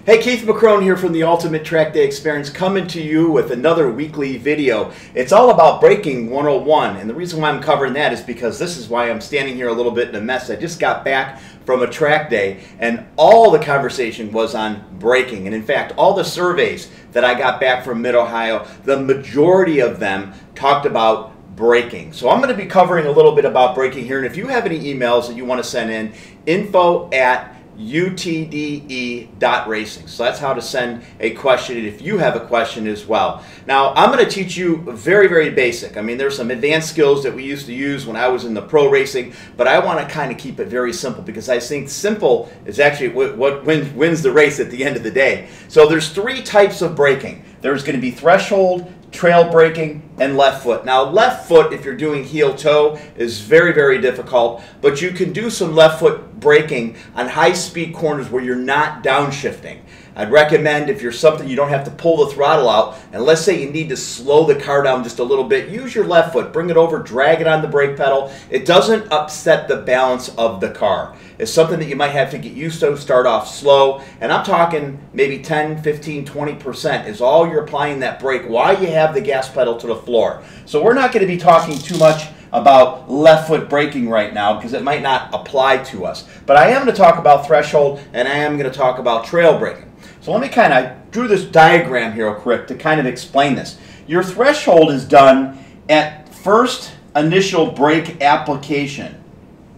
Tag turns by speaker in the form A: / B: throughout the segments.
A: Hey, Keith McCrone here from the Ultimate Track Day Experience, coming to you with another weekly video. It's all about braking 101, and the reason why I'm covering that is because this is why I'm standing here a little bit in a mess. I just got back from a track day, and all the conversation was on braking. And in fact, all the surveys that I got back from Mid-Ohio, the majority of them talked about braking. So I'm going to be covering a little bit about braking here, and if you have any emails that you want to send in, info@utde.racing. So that's how to send a question, and if you have a question as well. Now, I'm going to teach you very, very basic. I mean, there's some advanced skills that we used to use when I was in the pro racing, but I want to kind of keep it very simple because I think simple is actually what wins the race at the end of the day. So there's three types of braking. There's going to be threshold, trail braking, and left foot. Now, left foot, if you're doing heel toe, is very, very difficult, but you can do some left foot braking on high-speed corners where you're not downshifting. I'd recommend, if you're something you don't have to pull the throttle out, and let's say you need to slow the car down just a little bit, use your left foot, bring it over, drag it on the brake pedal. It doesn't upset the balance of the car. It's something that you might have to get used to, start off slow, and I'm talking maybe 10, 15, 20% is all you're applying that brake while you have the gas pedal to the floor. So we're not going to be talking too much about left foot braking right now because it might not apply to us. But I am going to talk about threshold, and I am going to talk about trail braking. So let me I drew this diagram here real quick to kind of explain this. Your threshold is done at first initial brake application.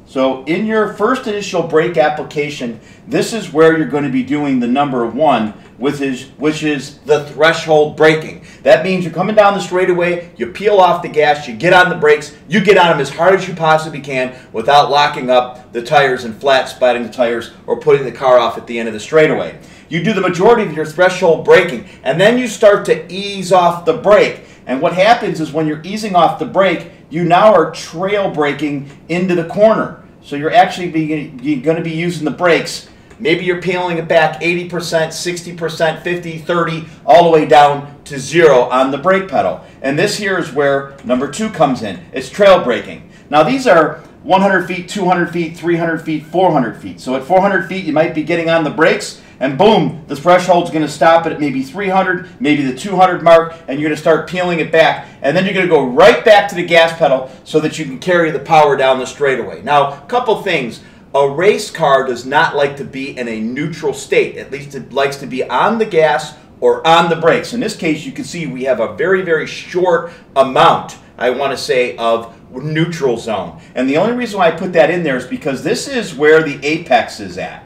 A: So in your first initial brake application, this is where you're going to be doing the number one, which is the threshold braking. That means you're coming down the straightaway, you peel off the gas, you get on the brakes, you get on them as hard as you possibly can without locking up the tires and flat spotting the tires or putting the car off at the end of the straightaway. You do the majority of your threshold braking, and then you start to ease off the brake. And what happens is when you're easing off the brake, you now are trail braking into the corner. So you're actually going to be using the brakes. Maybe you're peeling it back 80%, 60%, 50, 30, all the way down to 0 on the brake pedal. And this here is where number 2 comes in. It's trail braking. Now these are 100 feet, 200 feet, 300 feet, 400 feet. So at 400 feet, you might be getting on the brakes, and boom, the threshold's going to stop at maybe 300, maybe the 200 mark, and you're going to start peeling it back. And then you're going to go right back to the gas pedal so that you can carry the power down the straightaway. Now, a couple things. A race car does not like to be in a neutral state. At least it likes to be on the gas or on the brakes. In this case, you can see we have a very, very short amount, I want to say, of neutral zone. And the only reason why I put that in there is because this is where the apex is at.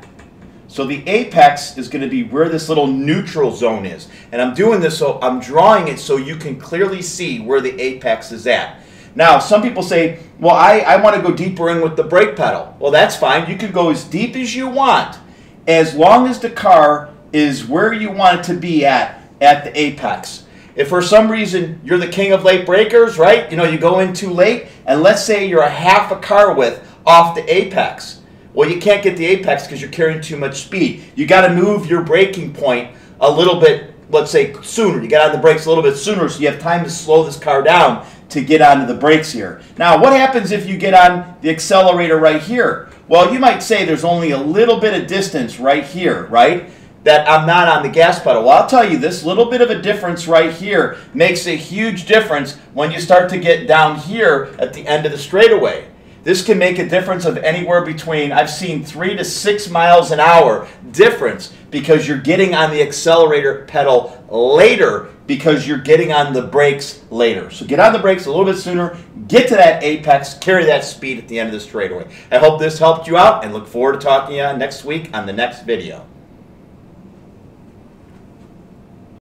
A: So the apex is going to be where this little neutral zone is. And I'm doing this, so I'm drawing it so you can clearly see where the apex is at. Now, some people say, well, I want to go deeper in with the brake pedal. Well, that's fine. You can go as deep as you want, as long as the car is where you want it to be at the apex. If for some reason you're the king of late breakers, right? You know, you go in too late, and let's say you're a half a car width off the apex. Well, you can't get the apex because you're carrying too much speed. You got to move your braking point a little bit, let's say, sooner. You got on the brakes a little bit sooner so you have time to slow this car down to get onto the brakes here. Now, what happens if you get on the accelerator right here? Well, you might say there's only a little bit of distance right here, right? That I'm not on the gas pedal. Well, I'll tell you, this little bit of a difference right here makes a huge difference when you start to get down here at the end of the straightaway. This can make a difference of anywhere between, I've seen 3 to 6 miles an hour difference because you're getting on the accelerator pedal later because you're getting on the brakes later. So get on the brakes a little bit sooner, get to that apex, carry that speed at the end of the straightaway. I hope this helped you out and look forward to talking to you next week on the next video.